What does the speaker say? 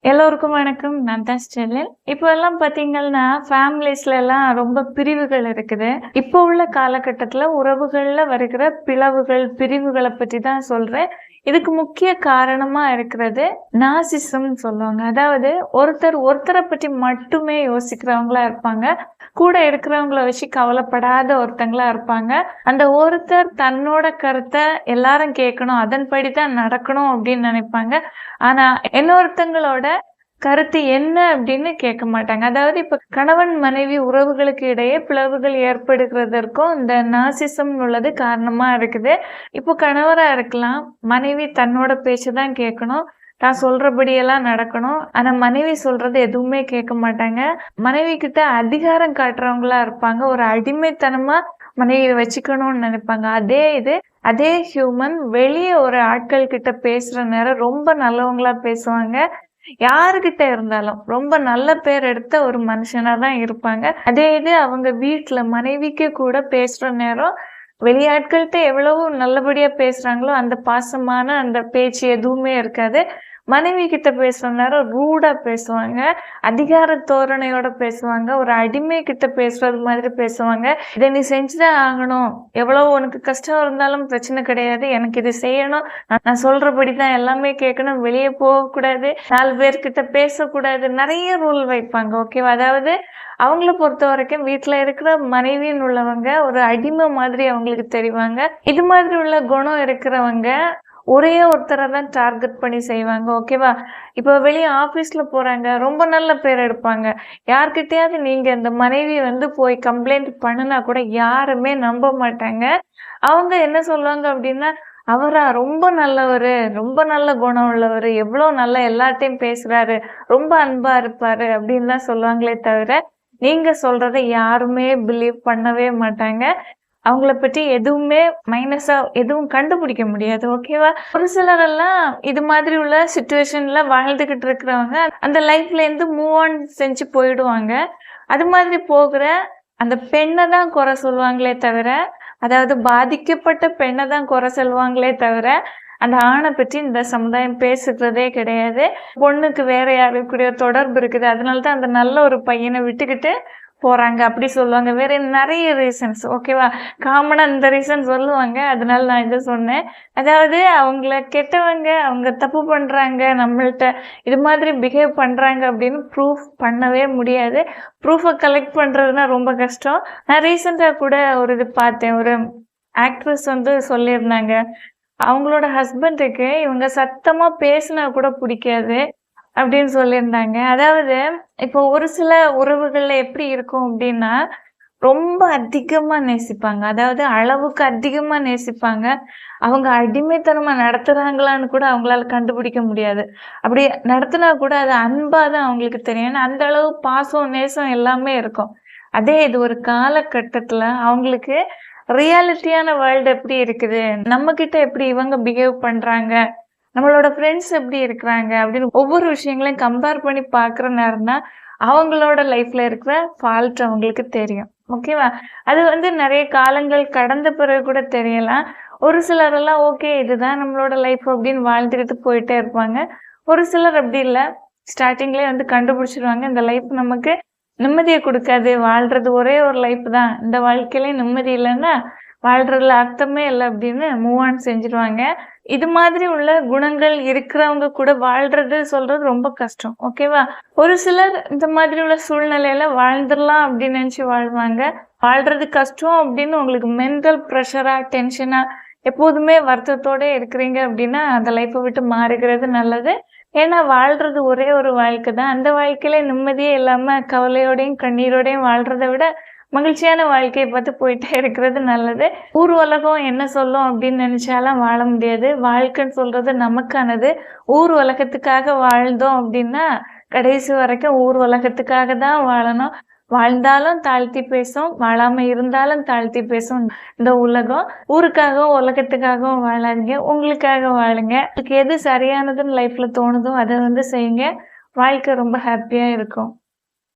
எல்லோருக்கும் வணக்கம். நான் தான் ஸ்டெர்லின். இப்போ எல்லாம் பார்த்தீங்கன்னா, ஃபேமிலீஸ்ல எல்லாம் ரொம்ப பிரிவுகள் இருக்குது. இப்போ உள்ள காலகட்டத்தில உறவுகள்ல வருகிற பிளவுகள், பிரிவுகள பத்தி தான் சொல்றேன். இதுக்கு முக்கிய காரணமா இருக்கிறது நார்சிசம்னு சொல்லுவாங்க. அதாவது ஒருத்தர பத்தி மட்டுமே யோசிக்கிறவங்களா இருப்பாங்க. கூட இருக்கிறவங்கள வச்சு கவலைப்படாத ஒருத்தங்களா இருப்பாங்க. அந்த ஒருத்தர் தன்னோட கருத்த எல்லாரும் கேட்கணும், அதன்படி தான் நடக்கணும் அப்படின்னு நினைப்பாங்க. ஆனா இன்னொருத்தங்களோட கருத்து என்ன அப்படின்னு கேட்க மாட்டாங்க. அதாவது இப்ப கணவன் மனைவி உறவுகளுக்கு இடையே பிளவுகள் ஏற்படுகிறதற்கும் இந்த நார்சிசம் உள்ளது காரணமா இருக்குது. இப்போ கணவரா இருக்கலாம், மனைவி தன்னோட பேச்ச தான் கேட்கணும், தான் சொல்றபடியெல்லாம் நடக்கணும். ஆனா மனைவி சொல்றது எதுவுமே கேட்க மாட்டாங்க. மனைவி கிட்ட அதிகாரம் காட்டுறவங்களா இருப்பாங்க. ஒரு அடிமைத்தனமா மனைவியை வச்சுக்கணும்னு நினைப்பாங்க. அதே ஹியூமன் வெளியே ஒரு ஆட்கள் கிட்ட பேசுற நேரம் ரொம்ப நல்லவங்களா பேசுவாங்க. யாருகிட்ட இருந்தாலும் ரொம்ப நல்ல பேர் எடுத்த ஒரு மனுஷனா தான் இருப்பாங்க. அதே இது அவங்க வீட்டுல மனைவிக்கு கூட பேசுற நேரம் வெளியாட்கள்கிட்ட எவ்வளவு நல்லபடியா பேசுறாங்களோ அந்த பாசமான அந்த பேச்சு எதுவுமே இருக்காது. மனைவி கிட்ட பேசுற நேரம் ரூடா பேசுவாங்க, அதிகார தோரணையோட பேசுவாங்க, ஒரு அடிமை கிட்ட பேசுறது மாதிரி பேசுவாங்க. இதை நீ செஞ்சுதான் ஆகணும், எவ்வளவு உனக்கு கஷ்டம் இருந்தாலும் பிரச்சனை கிடையாது, எனக்கு இது செய்யணும், நான் சொல்றபடிதான் எல்லாமே கேட்கணும், வெளியே போகக்கூடாது, 4 பேர்கிட்ட பேசக்கூடாது, நிறைய ரூல் வைப்பாங்க. ஓகேவா? அதாவது அவங்கள பொறுத்த வரைக்கும் வீட்டுல இருக்கிற மனைவின்னு உள்ளவங்க ஒரு அடிமை மாதிரி அவங்களுக்கு தெரிவாங்க. இது மாதிரி உள்ள குணம் இருக்கிறவங்க ஒரே ஒருத்தரை தான் டார்கெட் பண்ணி செய்வாங்க. ஓகேவா? இப்போ வெளியே ஆபீஸ்ல போறாங்க, ரொம்ப நல்ல பேர் எடுப்பாங்க. யார்கிட்டயாவது நீங்க இந்த மனைவி போய் கம்ப்ளைண்ட் பண்ணுனா கூட யாருமே நம்ப மாட்டாங்க. அவங்க என்ன சொல்லுவாங்க அப்படின்னா, அவரா ரொம்ப நல்லவரு, ரொம்ப நல்ல குணம் உள்ளவரு, எவ்வளவு நல்லா எல்லார்ட்டையும் பேசுறாரு, ரொம்ப அன்பா இருப்பாரு அப்படின்னு தான் சொல்லுவாங்களே தவிர நீங்க சொல்றதை யாருமே பிலீவ் பண்ணவே மாட்டாங்க. அவங்கள பற்றி எதுவுமே மைனஸா எதுவும் கண்டுபிடிக்க முடியாது. ஓகேவா? ஒரு சிலரெல்லாம் இது மாதிரி உள்ள சிச்சுவேஷன்ல வாழ்ந்துகிட்டு இருக்கிறவங்க அந்த லைஃப்ல இருந்து மூவ் ஆன் செஞ்சு போயிடுவாங்க. அது மாதிரி போகிற அந்த பெண்ணை தான் குறை சொல்லுவாங்களே தவிர, அதாவது பாதிக்கப்பட்ட பெண்ணை தான் குறை சொல்லுவாங்களே தவிர, அந்த ஆணை பற்றி இந்த சமுதாயம் பேசுகிறதே கிடையாது. பொண்ணுக்கு வேற யாரு கூடயோ தொடர்பு இருக்குது, அதனாலதான் அந்த நல்ல ஒரு பையனை விட்டுக்கிட்டு போறாங்க அப்படி சொல்லுவாங்க. வேற நிறைய ரீசன்ஸ். ஓகேவா? காமனா இந்த ரீசன் சொல்லுவாங்க. அதனால நான் இதை சொன்னேன். அதாவது அவங்கள கெட்டவங்க, அவங்க தப்பு பண்றாங்க, நம்மள்ட்ட இது மாதிரி பிஹேவ் பண்றாங்க அப்படின்னு ப்ரூஃப் பண்ணவே முடியாது. ப்ரூஃபை கலெக்ட் பண்றதுன்னா ரொம்ப கஷ்டம். நான் ரீசெண்டா கூட ஒரு இது பார்த்தேன். ஒரு ஆக்ட்ரஸ் சொல்லியிருந்தாங்க, அவங்களோட ஹஸ்பண்டுக்கு இவங்க சத்தமா பேசினா கூட பிடிக்காது அப்படின்னு சொல்லியிருந்தாங்க. அதாவது இப்போ ஒரு சில உறவுகள்ல எப்படி இருக்கும் அப்படின்னா, ரொம்ப அதிகமா நேசிப்பாங்க. அதாவது அளவுக்கு அதிகமா நேசிப்பாங்க. அவங்க அடிமைத்தனமா நடத்துறாங்களான்னு கூட அவங்களால கண்டுபிடிக்க முடியாது. அப்படி நடத்தினா கூட அது அன்பா தான் அவங்களுக்கு தெரியும். ஏன்னா அந்த அளவு பாசம், நேசம் எல்லாமே இருக்கும். அதே இது ஒரு காலகட்டத்துல அவங்களுக்கு ரியாலிட்டியான வேர்ல்டு எப்படி இருக்குது, நம்ம கிட்ட எப்படி இவங்க பிஹேவ் பண்றாங்க, நம்மளோட ஃப்ரெண்ட்ஸ் எப்படி இருக்கிறாங்க அப்படின்னு ஒவ்வொரு விஷயங்களையும் கம்பேர் பண்ணி பார்க்குற நேரம் தான் அவங்களோட லைஃப்ல இருக்கிற ஃபால்ட் அவங்களுக்கு தெரியும். ஓகேவா? அது நிறைய காலங்கள் கடந்த பிறகு கூட தெரியலாம். ஒரு சிலரெல்லாம் ஓகே இதுதான் நம்மளோட லைஃப் அப்படின்னு வாழ்ந்துக்கிட்டு போயிட்டே இருப்பாங்க. ஒரு சிலர் அப்படி இல்லை, ஸ்டார்டிங்லேயே கண்டுபிடிச்சிருவாங்க இந்த லைஃப் நமக்கு நிம்மதியை கொடுக்காது, வாழ்றது ஒரே ஒரு லைஃப் தான், இந்த வாழ்க்கையிலையும் நிம்மதி இல்லைன்னா வாழ்றதுல அர்த்தமே இல்லை அப்படின்னு மூவ் ஆன் செஞ்சிருவாங்க. இது மாதிரி உள்ள குணங்கள் இருக்கிறவங்க கூட வாழ்றது சொல்றது ரொம்ப கஷ்டம். ஓகேவா? ஒரு சிலர் இந்த மாதிரி உள்ள சூழ்நிலையில வாழ்ந்துடலாம் அப்படின்னு நினைச்சு வாழ்வாங்க. வாழ்றது கஷ்டம் அப்படின்னு உங்களுக்கு மென்டல் ப்ரெஷரா, டென்ஷனா, எப்போதுமே வருத்தத்தோட இருக்கிறீங்க அப்படின்னா அந்த லைஃப்பை விட்டு மாறுகிறது நல்லது. ஏன்னா வாழ்றது ஒரே ஒரு வாழ்க்கை தான். அந்த வாழ்க்கையில நிம்மதியே இல்லாம கவலையோடையும் கண்ணீரோடையும் வாழ்றதை விட மகிழ்ச்சியான வாழ்க்கையை பார்த்து போயிட்டே இருக்கிறது நல்லது. ஊர் உலகம் என்ன சொல்லும் அப்படின்னு நினைச்சாலும் வாழ முடியாது. வாழ்க்கைன்னு சொல்றது நமக்கானது. ஊர் உலகத்துக்காக வாழ்ந்தோம் அப்படின்னா கடைசி வரைக்கும் ஊர் உலகத்துக்காக தான் வாழணும். வாழ்ந்தாலும் தாழ்த்தி பேசும், வாழாம இருந்தாலும் தாழ்த்தி பேசும் இந்த உலகம். ஊருக்காகவும் உலகத்துக்காகவும் வாழாதீங்க, உங்களுக்காக வாழுங்க. உங்களுக்கு எது சரியானதுன்னு லைஃப்ல தோணுதோ அதை செய்யுங்க. வாழ்க்கை ரொம்ப ஹாப்பியா இருக்கும்.